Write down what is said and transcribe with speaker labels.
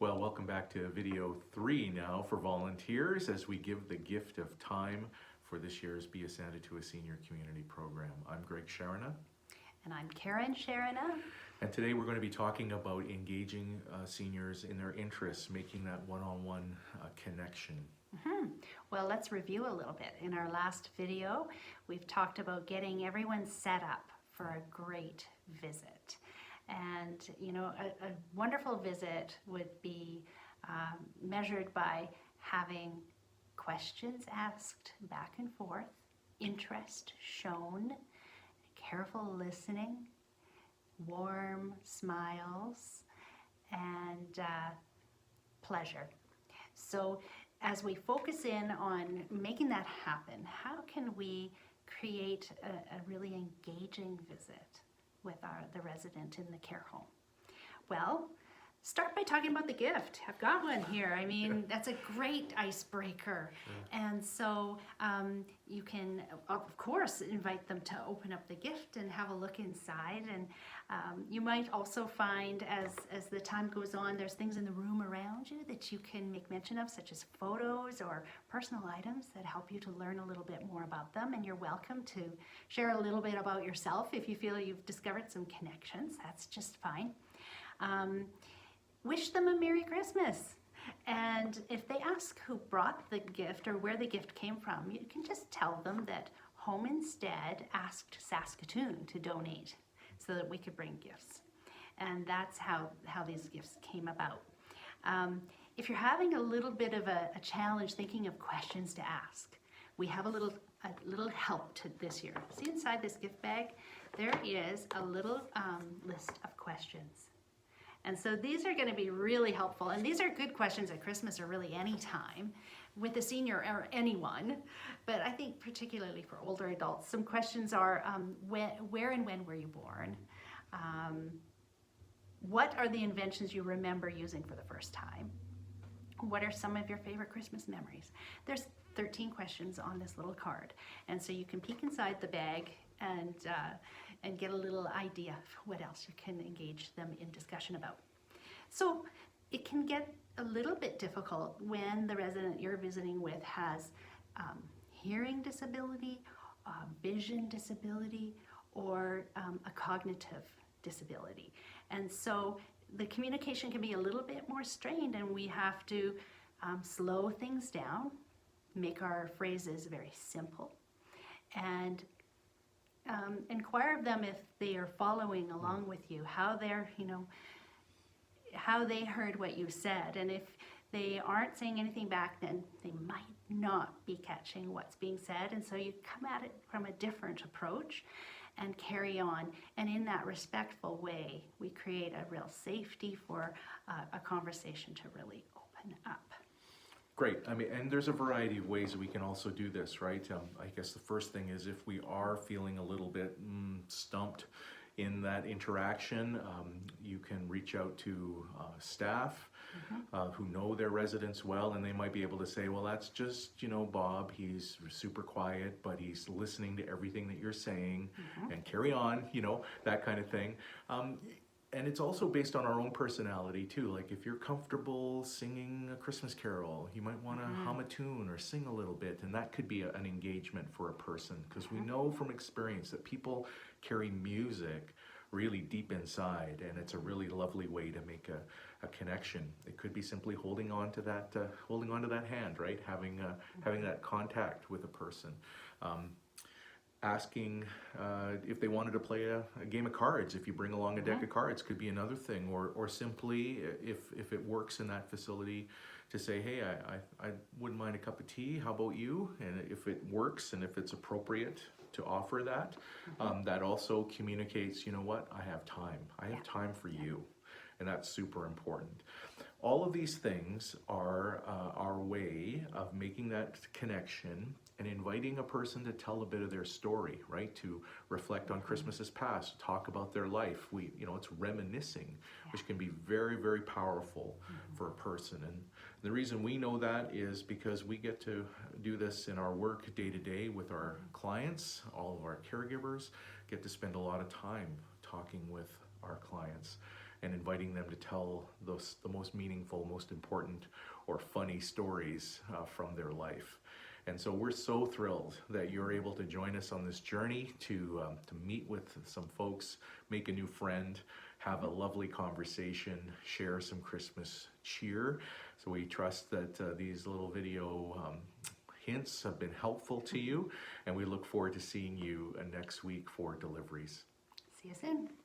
Speaker 1: Well, welcome back to video 3 now for volunteers as we give the gift of time for this year's Be a Santa to a Senior Community Program. I'm Greg Sharana.
Speaker 2: And I'm Karen Sharana.
Speaker 1: And today we're going to be talking about engaging seniors in their interests, making that one-on-one connection.
Speaker 2: Well, let's review a little bit. In our last video, we've talked about getting everyone set up for a great visit. And, you know, a wonderful visit would be measured by having questions asked back and forth, interest shown, careful listening, warm smiles, and pleasure. So as we focus in on making that happen, how can we create a really engaging visit with the resident in the care home? Well, start by talking about the gift. I've got one here. I mean, that's a great icebreaker. And so you can, of course, invite them to open up the gift and have a look inside. And you might also find as the time goes on, there's things in the room around you that you can make mention of, such as photos or personal items that help you to learn a little bit more about them. And you're welcome to share a little bit about yourself if you feel you've discovered some connections. That's just fine. Wish them a Merry Christmas. And if they ask who brought the gift or where the gift came from, you can just tell them that Home Instead asked Saskatoon to donate so that we could bring gifts. And that's how these gifts came about. If you're having a little bit of a challenge thinking of questions to ask, we have a little help to this year. See inside this gift bag, there is a little list of questions. And so these are going to be really helpful. And these are good questions at Christmas or really any time with a senior or anyone. But I think particularly for older adults, some questions are where and when were you born? What are the inventions you remember using for the first time? What are some of your favorite Christmas memories? There's 13 questions on this little card. And so you can peek inside the bag and get a little idea of what else you can engage them in discussion about. So it can get a little bit difficult when the resident you're visiting with has hearing disability, vision disability, or a cognitive disability. And so the communication can be a little bit more strained, and we have to slow things down, make our phrases very simple, and inquire of them if they are following along with you, how they heard what you said. And if they aren't saying anything back, then they might not be catching what's being said. And so you come at it from a different approach and carry on. And in that respectful way, we create a real safety for a conversation to really open up.
Speaker 1: Great. I mean, and there's a variety of ways that we can also do this, right? I guess the first thing is if we are feeling a little bit stumped in that interaction, you can reach out to staff who know their residents well, and they might be able to say, well, that's just, Bob, he's super quiet, but he's listening to everything that you're saying, and carry on, that kind of thing. And it's also based on our own personality too. Like if you're comfortable singing a Christmas carol, you might want to hum a tune or sing a little bit, and that could be an engagement for a person, because we know from experience that people carry music really deep inside, and it's a really lovely way to make a connection. It could be simply holding on to that hand, right? Having that contact with a person. Asking if they wanted to play a game of cards. If you bring along a deck of cards, could be another thing, or simply if it works in that facility, to say, hey, I wouldn't mind a cup of tea, how about you? And if it works and if it's appropriate to offer that, that also communicates, you know what, I have time for you. And that's super important. All of these things are our way of making that connection and inviting a person to tell a bit of their story, right? To reflect on Christmases past, talk about their life. It's reminiscing, which can be very, very powerful for a person. And the reason we know that is because we get to do this in our work day to day with our clients. All of our caregivers get to spend a lot of time talking with our clients. and inviting them to tell the most meaningful, most important, or funny stories from their life. And so we're so thrilled that you're able to join us on this journey to meet with some folks, make a new friend, have a lovely conversation, share some Christmas cheer. So we trust that these little video hints have been helpful to you, and we look forward to seeing you next week for deliveries.
Speaker 2: See you soon.